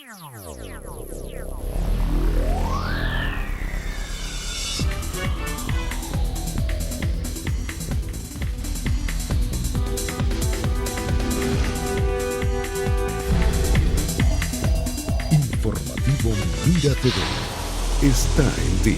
Informativo Mira TV está en ti.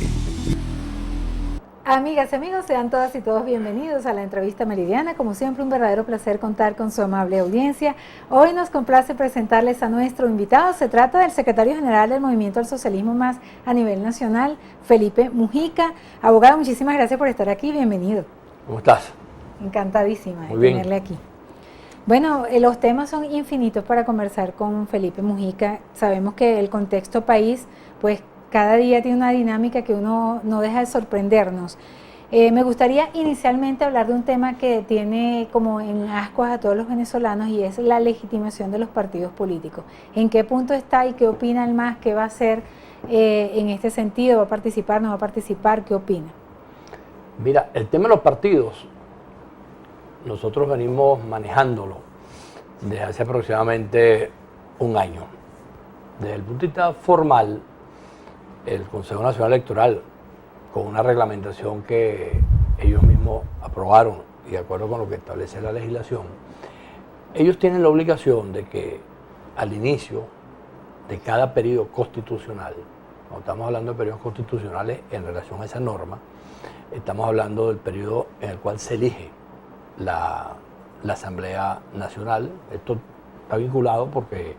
Amigas y amigos, sean todas y todos bienvenidos a la entrevista meridiana. Como siempre, un verdadero placer contar con su amable audiencia. Hoy nos complace presentarles a nuestro invitado. Se trata del secretario general del Movimiento al Socialismo Más a nivel nacional, Felipe Mujica. Abogado, muchísimas gracias por estar aquí. Bienvenido. ¿Cómo estás? Encantadísima de Muy bien. tenerle aquí. Bueno, los temas son infinitos para conversar con Felipe Mujica. Sabemos que el contexto país, pues, cada día tiene una dinámica que uno no deja de sorprendernos. Me gustaría inicialmente hablar de un tema que tiene como en ascuas a todos los venezolanos y es la legitimación de los partidos políticos. ¿En qué punto está y qué opina el MAS? ¿Qué va a hacer en este sentido? ¿Va a participar? ¿No va a participar? ¿Qué opina? Mira, el tema de los partidos, nosotros venimos manejándolo desde hace aproximadamente un año. Desde el punto de vista formal, el Consejo Nacional Electoral, con una reglamentación que ellos mismos aprobaron y de acuerdo con lo que establece la legislación, ellos tienen la obligación de que al inicio de cada periodo constitucional, cuando estamos hablando de periodos constitucionales en relación a esa norma, estamos hablando del periodo en el cual se elige la Asamblea Nacional. Esto está vinculado porque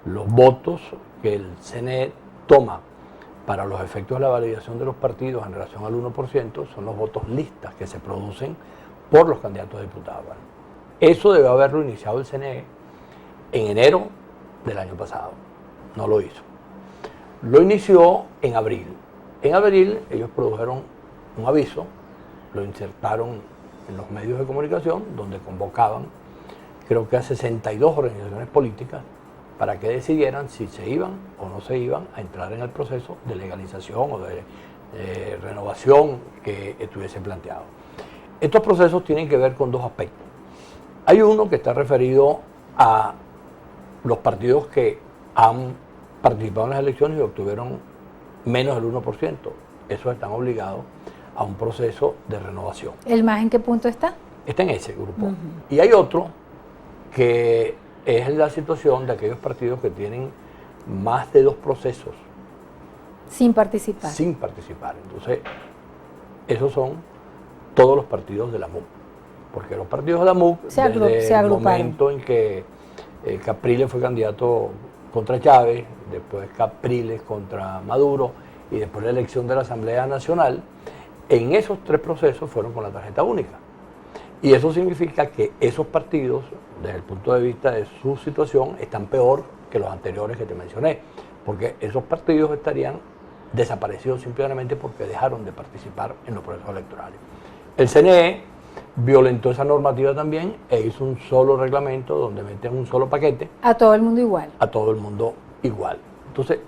los votos que el CNE toma para los efectos de la validación de los partidos en relación al 1% son los votos listas que se producen por los candidatos a diputados. Bueno, eso debe haberlo iniciado el CNE en enero del año pasado. No lo hizo. Lo inició en abril. En abril ellos produjeron un aviso, lo insertaron en los medios de comunicación, donde convocaban, creo que a 62 organizaciones políticas, para que decidieran si se iban o no se iban a entrar en el proceso de legalización o de renovación que estuviese planteado. Estos procesos tienen que ver con dos aspectos. Hay uno que está referido a los partidos que han participado en las elecciones y obtuvieron menos del 1%. Esos están obligados a un proceso de renovación. ¿El MAS en qué punto está? Está en ese grupo. Y hay otro que es la situación de aquellos partidos que tienen más de 2 procesos. Sin participar. Sin participar. Entonces, esos son todos los partidos de la MUC. Porque los partidos de la MUC, desde el momento en que Capriles fue candidato contra Chávez, después Capriles contra Maduro y después la elección de la Asamblea Nacional, en esos 3 procesos fueron con la tarjeta única. Y eso significa que esos partidos, desde el punto de vista de su situación, están peor que los anteriores que te mencioné, porque esos partidos estarían desaparecidos simplemente porque dejaron de participar en los procesos electorales. El CNE violentó esa normativa también e hizo un solo reglamento donde meten un solo paquete. A todo el mundo igual. A todo el mundo igual. Entonces,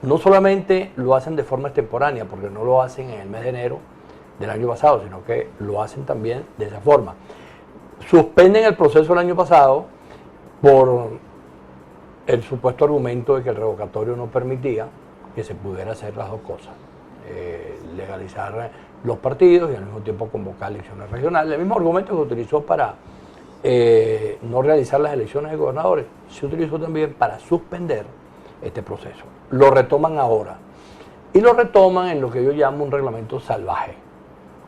no solamente lo hacen de forma extemporánea, porque no lo hacen en el mes de enero del año pasado, sino que lo hacen también de esa forma. Suspenden el proceso el año pasado por el supuesto argumento de que el revocatorio no permitía que se pudiera hacer las dos cosas, legalizar los partidos y al mismo tiempo convocar elecciones regionales. El mismo argumento que se utilizó para no realizar las elecciones de gobernadores, se utilizó también para suspender este proceso. Lo retoman ahora y lo retoman en lo que yo llamo un reglamento salvaje,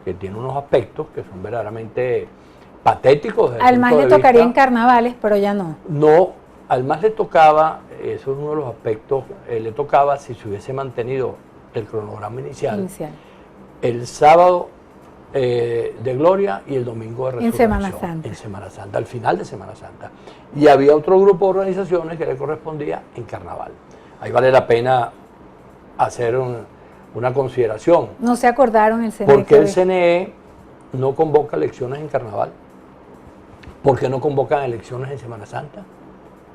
que tiene unos aspectos que son verdaderamente patéticos. Al MAS le tocaría en carnavales, pero ya no. No, al MAS le tocaba, eso es uno de los aspectos, le tocaba si se hubiese mantenido el cronograma inicial. El sábado de Gloria y el domingo de Resurrección. En Semana Santa. En Semana Santa, al final de Semana Santa. Y había otro grupo de organizaciones que le correspondía en Carnaval. Ahí vale la pena hacer una consideración. No se acordaron el CNE. ¿Por qué el CNE no convoca elecciones en Carnaval? ¿Por qué no convocan elecciones en Semana Santa?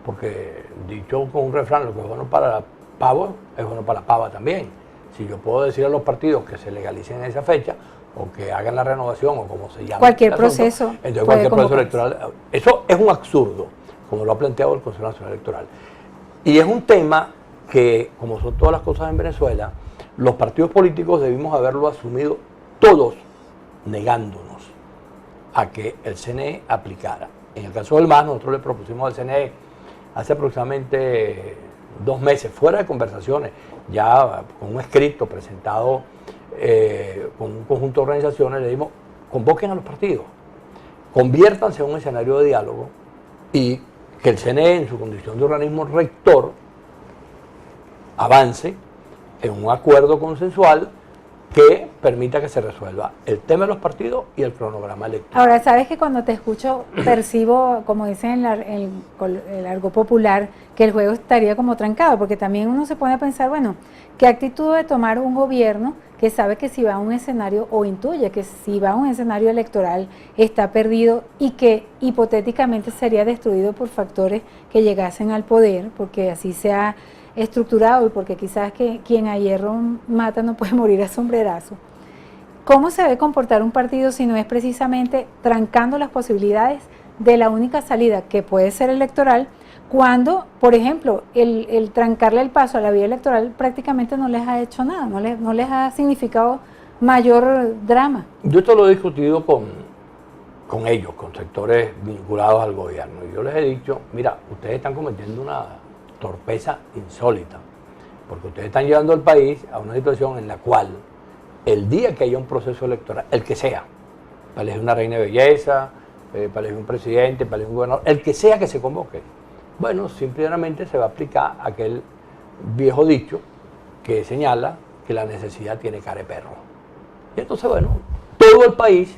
Porque, dicho con un refrán, lo que es bueno para pavo es bueno para la pava también. Si yo puedo decir a los partidos que se legalicen en esa fecha o que hagan la renovación o como se llama. Cualquier proceso. Entonces cualquier proceso electoral. Eso es un absurdo, como lo ha planteado el Consejo Nacional Electoral. Y es un tema que, como son todas las cosas en Venezuela, los partidos políticos debimos haberlo asumido todos, negándonos a que el CNE aplicara. En el caso del MAS, nosotros le propusimos al CNE hace aproximadamente 2 meses, fuera de conversaciones, ya con un escrito presentado con un conjunto de organizaciones, le dimos, convoquen a los partidos, conviértanse en un escenario de diálogo y que el CNE, en su condición de organismo rector, avance en un acuerdo consensual que permita que se resuelva el tema de los partidos y el cronograma electoral. Ahora, sabes que cuando te escucho percibo, como dicen en el argot popular, que el juego estaría como trancado, porque también uno se pone a pensar, bueno, ¿qué actitud debe tomar un gobierno que sabe que si va a un escenario, o intuye que si va a un escenario electoral está perdido y que hipotéticamente sería destruido por factores que llegasen al poder, porque así se ha estructurado y porque quizás que quien a hierro mata no puede morir a sombrerazo? ¿Cómo se debe comportar un partido si no es precisamente trancando las posibilidades de la única salida que puede ser electoral, cuando, por ejemplo, el trancarle el paso a la vía electoral prácticamente no les ha hecho nada, no les ha significado mayor drama? Yo esto lo he discutido con ellos, con sectores vinculados al gobierno, y yo les he dicho, mira, ustedes están cometiendo una torpeza insólita, porque ustedes están llevando al país a una situación en la cual el día que haya un proceso electoral, el que sea, para elegir una reina de belleza, para elegir un presidente, para elegir un gobernador, el que sea que se convoque, bueno, simplemente se va a aplicar aquel viejo dicho que señala que la necesidad tiene cara de perro. Y entonces, bueno, todo el país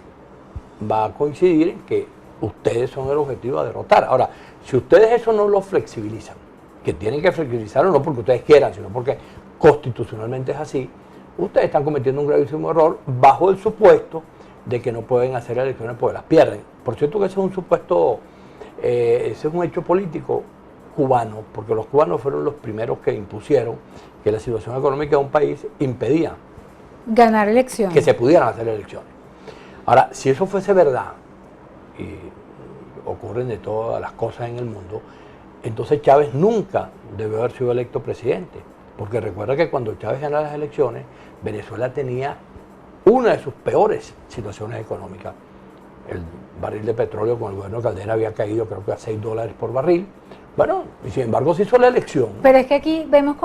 va a coincidir en que ustedes son el objetivo a derrotar. Ahora, si ustedes eso no lo flexibilizan, que tienen que flexibilizarlo no porque ustedes quieran, sino porque constitucionalmente es así, ustedes están cometiendo un gravísimo error bajo el supuesto de que no pueden hacer elecciones porque las pierden. Por cierto que ese es un supuesto, ese es un hecho político cubano, porque los cubanos fueron los primeros que impusieron que la situación económica de un país impedía ganar elecciones, que se pudieran hacer elecciones. Ahora, si eso fuese verdad, y ocurren de todas las cosas en el mundo, entonces Chávez nunca debió haber sido electo presidente, porque recuerda que cuando Chávez ganó las elecciones, Venezuela tenía una de sus peores situaciones económicas. El barril de petróleo con el gobierno de Caldera había caído creo que a $6 por barril. Bueno, y sin embargo se hizo la elección. Pero es que aquí vemos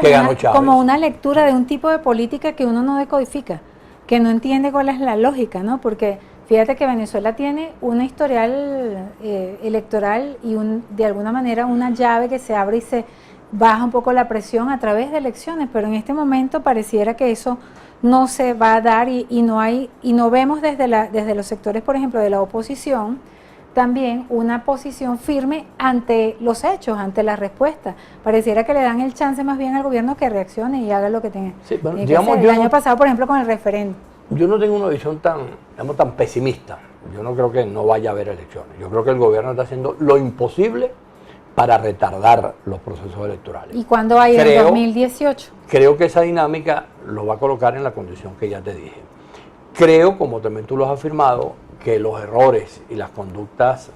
como una lectura de un tipo de política que uno no decodifica, que no entiende cuál es la lógica, ¿no? Porque fíjate que Venezuela tiene una historial electoral y de alguna manera una llave que se abre y se baja un poco la presión a través de elecciones, pero en este momento pareciera que eso no se va a dar y no vemos desde los sectores, por ejemplo, de la oposición, también una posición firme ante los hechos, ante la respuesta. Pareciera que le dan el chance más bien al gobierno que reaccione y haga lo que tenga que hacer. El año pasado, por ejemplo, con el referéndum. Yo no tengo una visión tan pesimista. Yo no creo que no vaya a haber elecciones. Yo creo que el gobierno está haciendo lo imposible para retardar los procesos electorales. ¿Y cuándo hay en 2018? Creo que esa dinámica lo va a colocar en la condición que ya te dije. Creo, como también tú lo has afirmado, que los errores y las conductas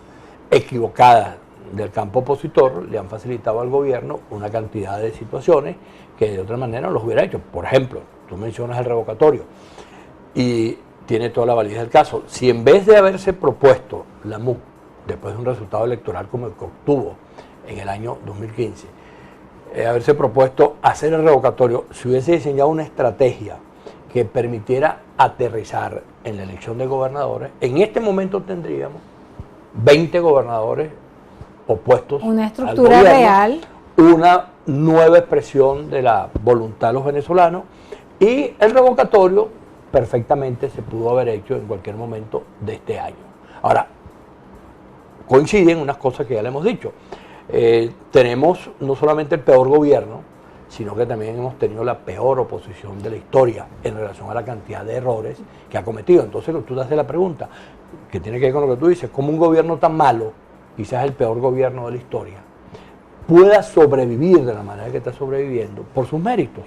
equivocadas del campo opositor le han facilitado al gobierno una cantidad de situaciones que de otra manera no los hubiera hecho. Por ejemplo, tú mencionas el revocatorio y tiene toda la validez del caso. Si en vez de haberse propuesto la MUC, después de un resultado electoral como el que obtuvo en el año 2015, haberse propuesto hacer el revocatorio, si hubiese diseñado una estrategia que permitiera aterrizar en la elección de gobernadores, en este momento tendríamos 20 gobernadores opuestos una al estructura gobierno, real, una nueva expresión de la voluntad de los venezolanos, y el revocatorio perfectamente se pudo haber hecho en cualquier momento de este año. Ahora, coinciden unas cosas que ya le hemos dicho. Tenemos no solamente el peor gobierno, sino que también hemos tenido la peor oposición de la historia en relación a la cantidad de errores que ha cometido. Entonces tú te haces la pregunta, que tiene que ver con lo que tú dices, ¿cómo un gobierno tan malo, quizás el peor gobierno de la historia, pueda sobrevivir de la manera que está sobreviviendo por sus méritos?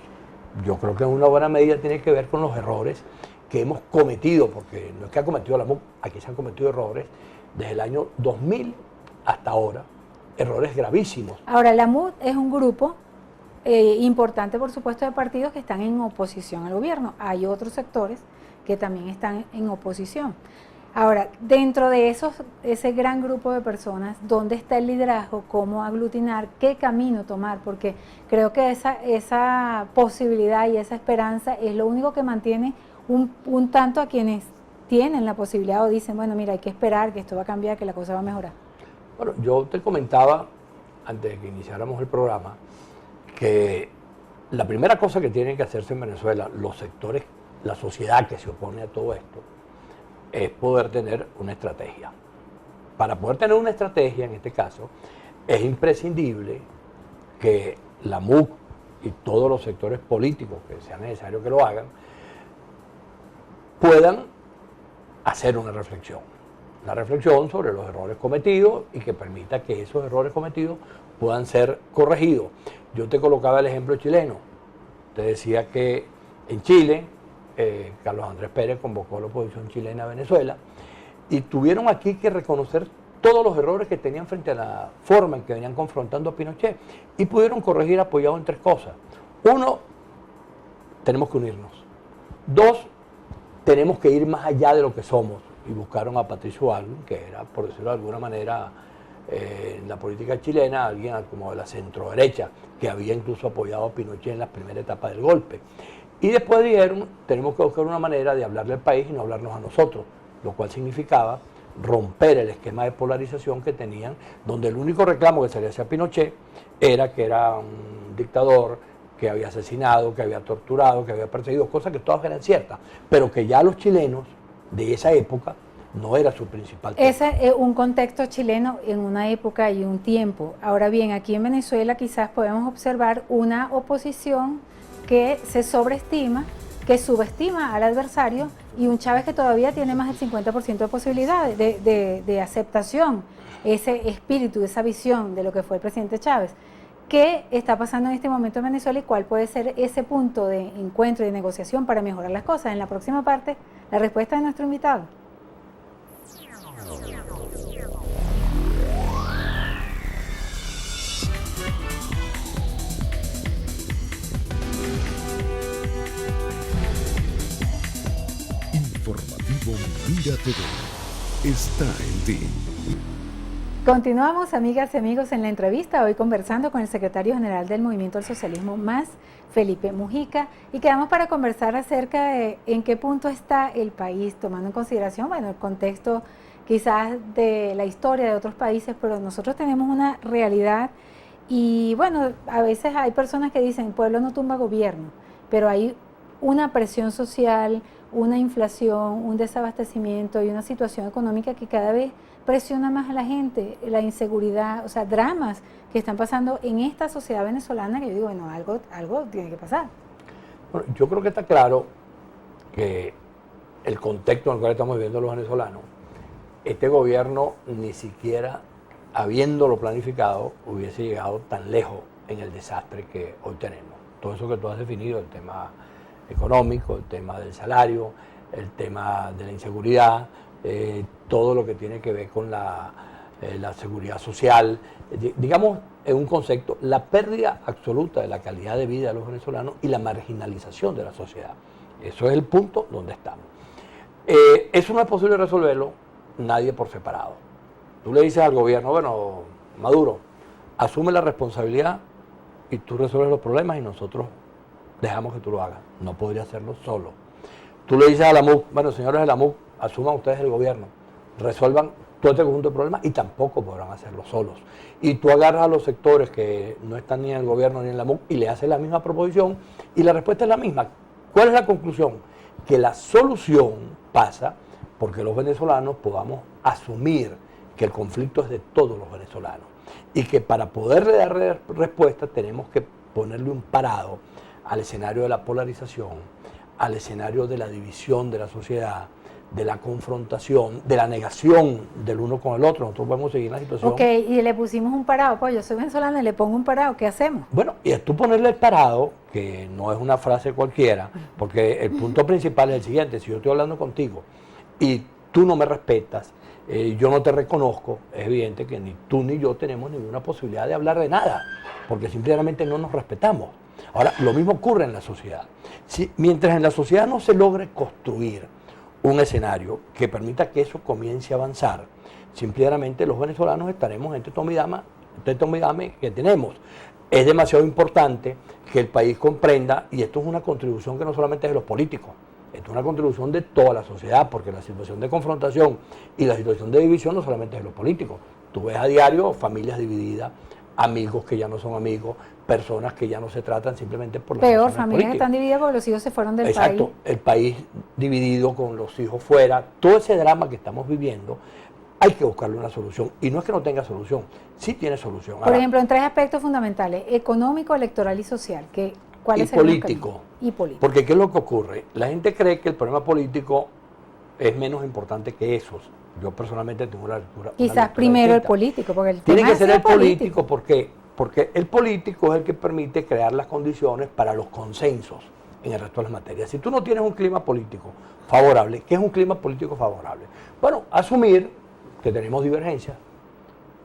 Yo creo que en una buena medida tiene que ver con los errores que hemos cometido, porque no es que ha cometido la MUC, aquí se han cometido errores desde el año 2000 hasta ahora, errores gravísimos. Ahora, la MUD es un grupo importante, por supuesto, de partidos que están en oposición al gobierno. Hay otros sectores que también están en oposición. Ahora, dentro de ese gran grupo de personas, ¿dónde está el liderazgo? ¿Cómo aglutinar? ¿Qué camino tomar? Porque creo que esa posibilidad y esa esperanza es lo único que mantiene un tanto a quienes tienen la posibilidad o dicen, bueno, mira, hay que esperar, que esto va a cambiar, que la cosa va a mejorar. Bueno, yo te comentaba, antes de que iniciáramos el programa, que la primera cosa que tienen que hacerse en Venezuela, los sectores, la sociedad que se opone a todo esto, es poder tener una estrategia. Para poder tener una estrategia, en este caso, es imprescindible que la MUC y todos los sectores políticos que sea necesario que lo hagan, puedan hacer una reflexión sobre los errores cometidos y que permita que esos errores cometidos puedan ser corregidos. Yo te colocaba el ejemplo chileno, te decía que en Chile, Carlos Andrés Pérez convocó a la oposición chilena a Venezuela y tuvieron aquí que reconocer todos los errores que tenían frente a la forma en que venían confrontando a Pinochet y pudieron corregir apoyado en tres cosas. Uno, tenemos que unirnos. Dos, tenemos que ir más allá de lo que somos y buscaron a Patricio Aylwin, que era, por decirlo de alguna manera, en la política chilena, alguien como de la centroderecha, que había incluso apoyado a Pinochet en la primera etapa del golpe. Y después dijeron, tenemos que buscar una manera de hablarle al país y no hablarnos a nosotros, lo cual significaba romper el esquema de polarización que tenían, donde el único reclamo que se le hacía a Pinochet era que era un dictador, que había asesinado, que había torturado, que había perseguido, cosas que todas eran ciertas, pero que ya los chilenos de esa época no era su principal tema. Ese es un contexto chileno en una época y un tiempo. Ahora bien, aquí en Venezuela quizás podemos observar una oposición que se sobreestima, que subestima al adversario y un Chávez que todavía tiene más del 50% de posibilidades de aceptación, ese espíritu, esa visión de lo que fue el presidente Chávez. ¿Qué está pasando en este momento en Venezuela y cuál puede ser ese punto de encuentro y de negociación para mejorar las cosas? En la próxima parte, la respuesta de nuestro invitado. Informativo Mira TV está en ti. Continuamos, amigas y amigos, en la entrevista, hoy conversando con el secretario general del Movimiento al Socialismo Más, Felipe Mujica, y quedamos para conversar acerca de en qué punto está el país, tomando en consideración, bueno, el contexto quizás de la historia de otros países, pero nosotros tenemos una realidad y bueno, a veces hay personas que dicen, pueblo no tumba gobierno, pero hay una presión social, una inflación, un desabastecimiento y una situación económica que cada vez presiona más a la gente, la inseguridad, o sea, dramas que están pasando en esta sociedad venezolana que yo digo, bueno, algo tiene que pasar. Bueno, yo creo que está claro que el contexto en el cual estamos viviendo los venezolanos, este gobierno ni siquiera habiéndolo planificado hubiese llegado tan lejos en el desastre que hoy tenemos. Todo eso que tú has definido, el tema económico, el tema del salario, el tema de la inseguridad, todo lo que tiene que ver con la seguridad social, digamos en un concepto, la pérdida absoluta de la calidad de vida de los venezolanos y la marginalización de la sociedad. Eso es el punto donde estamos. Eso no es posible resolverlo nadie por separado. Tú le dices al gobierno, bueno, Maduro, asume la responsabilidad y tú resuelves los problemas y nosotros dejamos que tú lo hagas. No podría hacerlo solo. Tú le dices a la MUC, bueno, señores de la MUC, asuman ustedes el gobierno, resuelvan todo este conjunto de problemas y tampoco podrán hacerlo solos. Y tú agarras a los sectores que no están ni en el gobierno ni en la MUC y le haces la misma proposición y la respuesta es la misma. ¿Cuál es la conclusión? Que la solución pasa porque los venezolanos podamos asumir que el conflicto es de todos los venezolanos y que para poderle dar respuesta tenemos que ponerle un parado al escenario de la polarización, al escenario de la división de la sociedad, de la confrontación, de la negación del uno con el otro. Nosotros podemos seguir la situación. Ok, y le pusimos un parado, pues yo soy venezolana y le pongo un parado, ¿qué hacemos? Bueno, y es tú ponerle el parado, que no es una frase cualquiera, porque el punto principal es el siguiente: si yo estoy hablando contigo y tú no me respetas, yo no te reconozco, es evidente que ni tú ni yo tenemos ninguna posibilidad de hablar de nada, porque simplemente no nos respetamos. Ahora, lo mismo ocurre en la sociedad. Mientras en la sociedad no se logre construir un escenario que permita que eso comience a avanzar, simplemente los venezolanos estaremos en este toma y dame que tenemos. Es demasiado importante que el país comprenda, y esto es una contribución que no solamente es de los políticos, esto es una contribución de toda la sociedad, porque la situación de confrontación y la situación de división no solamente es de los políticos. Tú ves a diario familias divididas, amigos que ya no son amigos, personas que ya no se tratan simplemente por las Peor, razones familias que políticas. están divididas porque los hijos se fueron del país. Exacto, el país dividido con los hijos fuera, todo ese drama que estamos viviendo, hay que buscarle una solución. Y no es que no tenga solución, sí tiene solución. Por ejemplo, en 3 aspectos fundamentales: económico, electoral y social. ¿Cuáles y serían los político. caminos? Y político. Porque ¿qué es lo que ocurre? La gente cree que el problema político es menos importante que esos. Yo personalmente tengo una lectura. Quizás primero el político, porque el Tiene tema que ser es el político, ¿por qué? Porque el político es el que permite crear las condiciones para los consensos en el resto de las materias. Si tú no tienes un clima político favorable, ¿qué es un clima político favorable? Bueno, asumir que tenemos divergencias,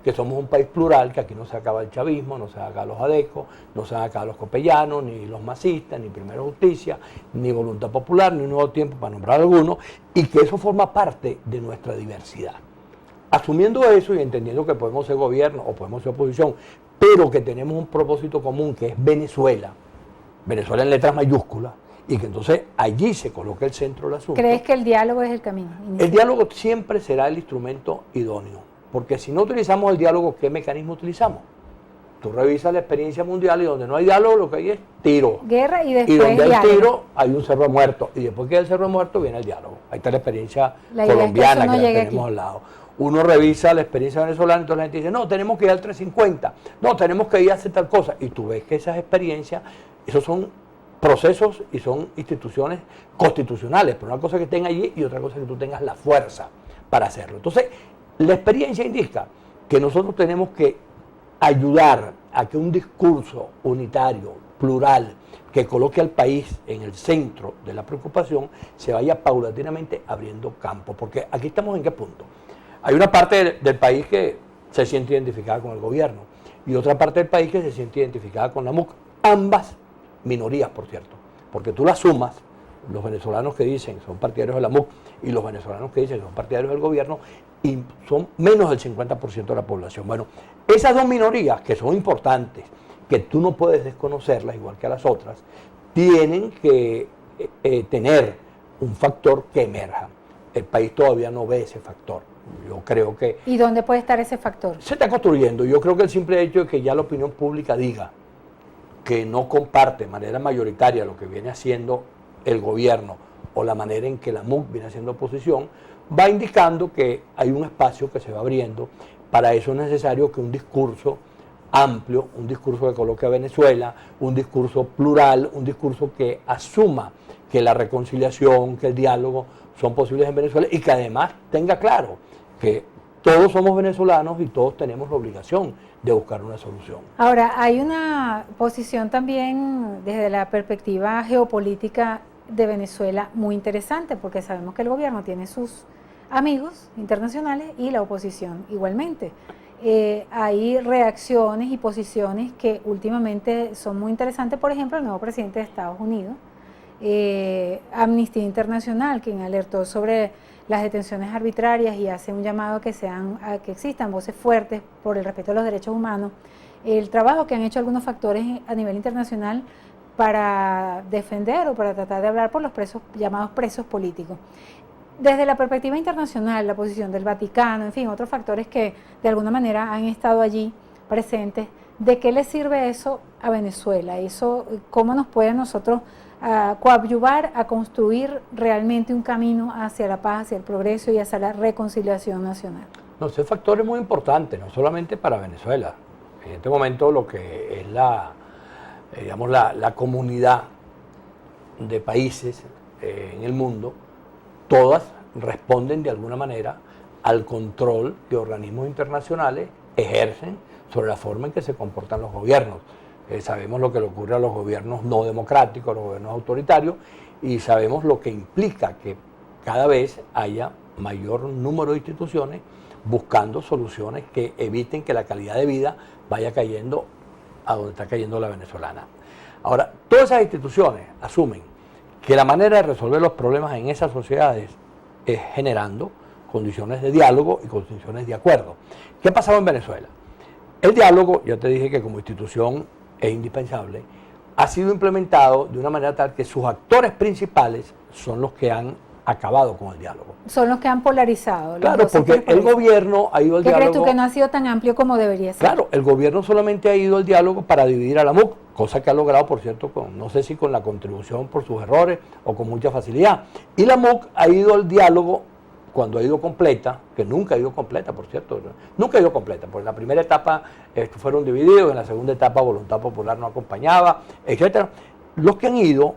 que somos un país plural, que aquí no se acaba el chavismo, no se acaba los adecos, no se acaba los copellanos, ni los masistas, ni Primera Justicia, ni Voluntad Popular, ni Nuevo Tiempo, para nombrar algunos, y que eso forma parte de nuestra diversidad. Asumiendo eso y entendiendo que podemos ser gobierno o podemos ser oposición, pero que tenemos un propósito común que es Venezuela, Venezuela en letras mayúsculas, y que entonces allí se coloca el centro del asunto. ¿Crees que el diálogo es el camino? El diálogo siempre será el instrumento idóneo, porque si no utilizamos el diálogo, ¿qué mecanismo utilizamos? Tú revisas la experiencia mundial y donde no hay diálogo lo que hay es tiro. Guerra y después Y donde hay diálogo. tiro hay un cerro muerto, y después que el cerro muerto viene el diálogo. Ahí está la experiencia La idea es que colombiana eso no que la llegue tenemos aquí. al lado. Uno revisa la experiencia venezolana, entonces la gente dice, no, tenemos que ir al 350, no, tenemos que ir a hacer tal cosa. Y tú ves que esas experiencias, esos son procesos y son instituciones constitucionales, pero una cosa que estén allí y otra cosa que tú tengas la fuerza para hacerlo. Entonces, la experiencia indica que nosotros tenemos que ayudar a que un discurso unitario, plural, que coloque al país en el centro de la preocupación, se vaya paulatinamente abriendo campo. Porque aquí estamos en qué punto. Hay una parte del país que se siente identificada con el gobierno y otra parte del país que se siente identificada con la MUC. Ambas minorías, por cierto, porque tú las sumas, los venezolanos que dicen son partidarios de la MUC y los venezolanos que dicen son partidarios del gobierno, y son menos del 50% de la población. Bueno, esas dos minorías, que son importantes, que tú no puedes desconocerlas igual que a las otras, tienen que tener un factor que emerja. El país todavía no ve ese factor. Yo creo que ¿Y dónde puede estar ese factor? se está construyendo. Yo creo que el simple hecho de que ya la opinión pública diga que no comparte de manera mayoritaria lo que viene haciendo el gobierno o la manera en que la MUC viene haciendo oposición, va indicando que hay un espacio que se va abriendo. Para eso es necesario que un discurso amplio, un discurso que coloque a Venezuela, un discurso plural, un discurso que asuma que la reconciliación, que el diálogo son posibles en Venezuela y que además tenga claro que todos somos venezolanos y todos tenemos la obligación de buscar una solución. Ahora, hay una posición también desde la perspectiva geopolítica de Venezuela muy interesante, porque sabemos que el gobierno tiene sus amigos internacionales y la oposición igualmente. Hay reacciones y posiciones que últimamente son muy interesantes, por ejemplo, el nuevo presidente de Estados Unidos, Amnistía Internacional, quien alertó sobre las detenciones arbitrarias y hace un llamado a que existan voces fuertes por el respeto a los derechos humanos. El trabajo que han hecho algunos factores a nivel internacional para defender o para tratar de hablar por los presos, llamados presos políticos. Desde la perspectiva internacional, la posición del Vaticano, en fin, otros factores que de alguna manera han estado allí presentes, ¿de qué le sirve eso a Venezuela? Eso, ¿cómo nos puede nosotros coadyuvar a construir realmente un camino hacia la paz, hacia el progreso y hacia la reconciliación nacional? No, ese factor es muy importante, no solamente para Venezuela. En este momento lo que es la comunidad de países en el mundo, todas responden de alguna manera al control que organismos internacionales ejercen sobre la forma en que se comportan los gobiernos. Sabemos lo que le ocurre a los gobiernos no democráticos, a los gobiernos autoritarios, y sabemos lo que implica que cada vez haya mayor número de instituciones buscando soluciones que eviten que la calidad de vida vaya cayendo a donde está cayendo la venezolana. Ahora, todas esas instituciones asumen que la manera de resolver los problemas en esas sociedades es generando condiciones de diálogo y condiciones de acuerdo. ¿Qué ha pasado en Venezuela? El diálogo, ya te dije que como institución es indispensable, ha sido implementado de una manera tal que sus actores principales son los que han acabado con el diálogo. Son los que han polarizado. Claro, porque el gobierno ha ido al diálogo. ¿Qué crees tú que no ha sido tan amplio como debería ser? Claro, el gobierno solamente ha ido al diálogo para dividir a la MUC, cosa que ha logrado, por cierto, no sé si con la contribución por sus errores o con mucha facilidad. Y la MUC ha ido al diálogo cuando ha ido completa, que nunca ha ido completa, por cierto, nunca ha ido completa, porque en la primera etapa fueron divididos, en la segunda etapa Voluntad Popular no acompañaba, etcétera. Los que han ido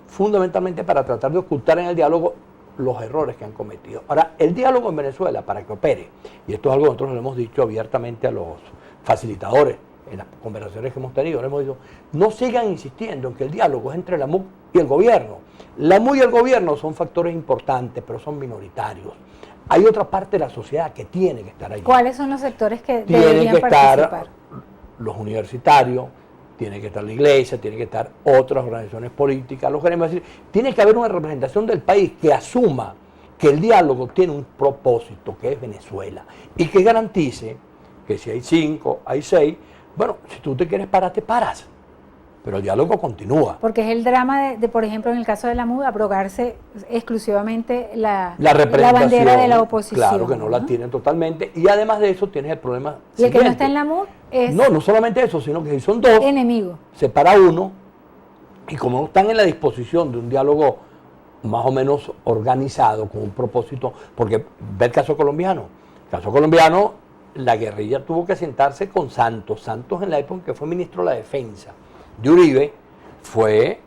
fundamentalmente para tratar de ocultar en el diálogo los errores que han cometido. Ahora, el diálogo en Venezuela, para que opere, y esto es algo que nosotros le hemos dicho abiertamente a los facilitadores en las conversaciones que hemos tenido, le hemos dicho, no sigan insistiendo en que el diálogo es entre la MUC y el gobierno. La MUC y el gobierno son factores importantes, pero son minoritarios. Hay otra parte de la sociedad que tiene que estar ahí. ¿Cuáles son los sectores que tienen deberían que participar? Estar los universitarios, tiene que estar la iglesia, tiene que estar otras organizaciones políticas, los gremios, es decir, tiene que haber una representación del país que asuma que el diálogo tiene un propósito, que es Venezuela, y que garantice que si hay 5, hay 6, bueno, si tú te quieres parar, te paras, pero el diálogo continúa. Porque es el drama de, por ejemplo, en el caso de la MUD, abrogarse exclusivamente la bandera de la oposición. Claro que no la tienen totalmente, y además de eso tienes el problema y el siguiente. que no está en la MUD es no solamente eso, sino que si son dos, enemigo. Se para uno, y como no están en la disposición de un diálogo más o menos organizado, con un propósito, porque ve el caso colombiano. El caso colombiano, la guerrilla tuvo que sentarse con Santos. Santos, en la época en que fue ministro de la Defensa de Uribe, fue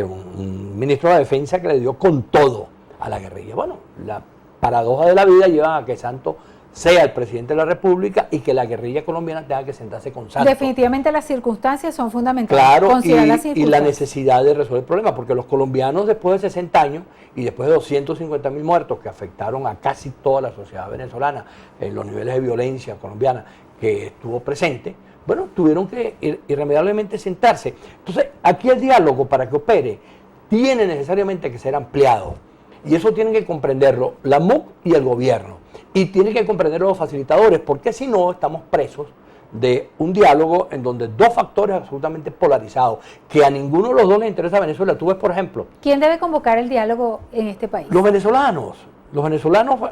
un ministro de la Defensa que le dio con todo a la guerrilla. Bueno, la paradoja de la vida lleva a que Santos sea el presidente de la República y que la guerrilla colombiana tenga que sentarse con Santos. Definitivamente las circunstancias son fundamentales. Claro, y la necesidad de resolver el problema, porque los colombianos después de 60 años y después de 250.000 muertos que afectaron a casi toda la sociedad venezolana, en los niveles de violencia colombiana que estuvo presente, bueno, tuvieron que irremediablemente sentarse. Entonces, aquí el diálogo, para que opere, tiene necesariamente que ser ampliado. Y eso tienen que comprenderlo la MUC y el gobierno. Y tienen que comprenderlo los facilitadores, porque si no, estamos presos de un diálogo en donde dos factores absolutamente polarizados, que a ninguno de los dos les interesa a Venezuela. Tú ves, por ejemplo... ¿Quién debe convocar el diálogo en este país? Los venezolanos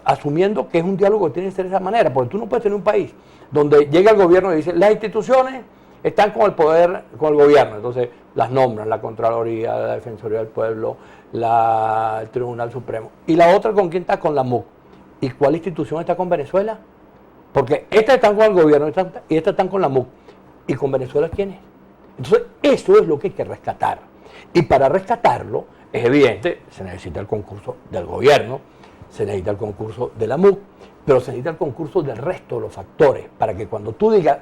asumiendo que es un diálogo que tiene que ser de esa manera, porque tú no puedes tener un país donde llega el gobierno y dice, las instituciones están con el poder, con el gobierno, entonces las nombran, la Contraloría, la Defensoría del Pueblo, el Tribunal Supremo. ¿Y la otra con quién está? Con la MUC. ¿Y cuál institución está con Venezuela? Porque estas están con el gobierno y estas están con la MUC. ¿Y con Venezuela quién es? Entonces, eso es lo que hay que rescatar. Y para rescatarlo, es evidente, se necesita el concurso del gobierno, se necesita el concurso de la MUC, pero se necesita el concurso del resto de los factores, para que cuando tú digas,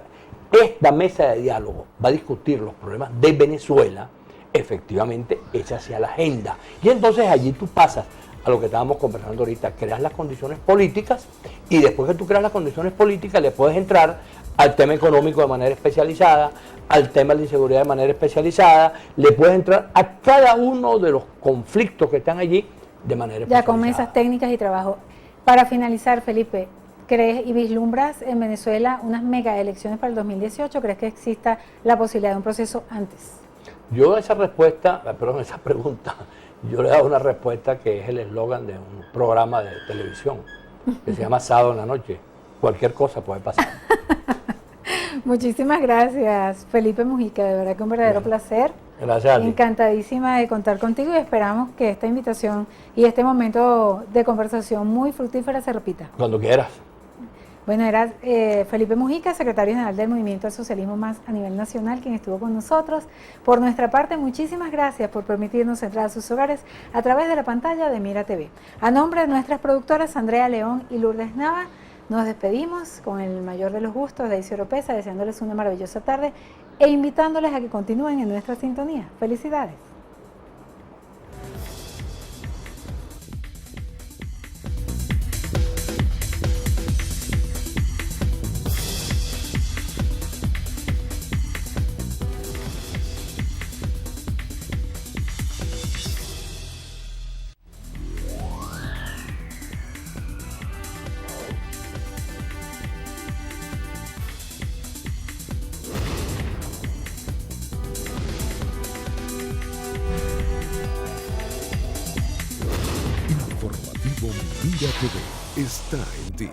esta mesa de diálogo va a discutir los problemas de Venezuela, efectivamente esa sea la agenda. Y entonces allí tú pasas a lo que estábamos conversando ahorita, creas las condiciones políticas, y después que tú creas las condiciones políticas le puedes entrar al tema económico de manera especializada, al tema de la inseguridad de manera especializada, le puedes entrar a cada uno de los conflictos que están allí de manera especializada. Ya con mesas técnicas y trabajo. Para finalizar, Felipe, ¿crees y vislumbras en Venezuela unas mega elecciones para el 2018? ¿Crees que exista la posibilidad de un proceso antes? Yo a esa pregunta, yo le he dado una respuesta que es el eslogan de un programa de televisión que se llama Sábado en la Noche. Cualquier cosa puede pasar. Muchísimas gracias, Felipe Mujica, de verdad que un verdadero placer. Gracias a ti. Encantadísima de contar contigo y esperamos que esta invitación y este momento de conversación muy fructífera se repita. Cuando quieras. Bueno, era Felipe Mujica, secretario general del Movimiento al Socialismo Más a nivel nacional, quien estuvo con nosotros. Por nuestra parte, muchísimas gracias por permitirnos entrar a sus hogares a través de la pantalla de Mira TV. A nombre de nuestras productoras Andrea León y Lourdes Nava, nos despedimos con el mayor de los gustos, Daisy Oropesa, deseándoles una maravillosa tarde e invitándoles a que continúen en nuestra sintonía. ¡Felicidades! nuevo Mi Vida TV está en ti.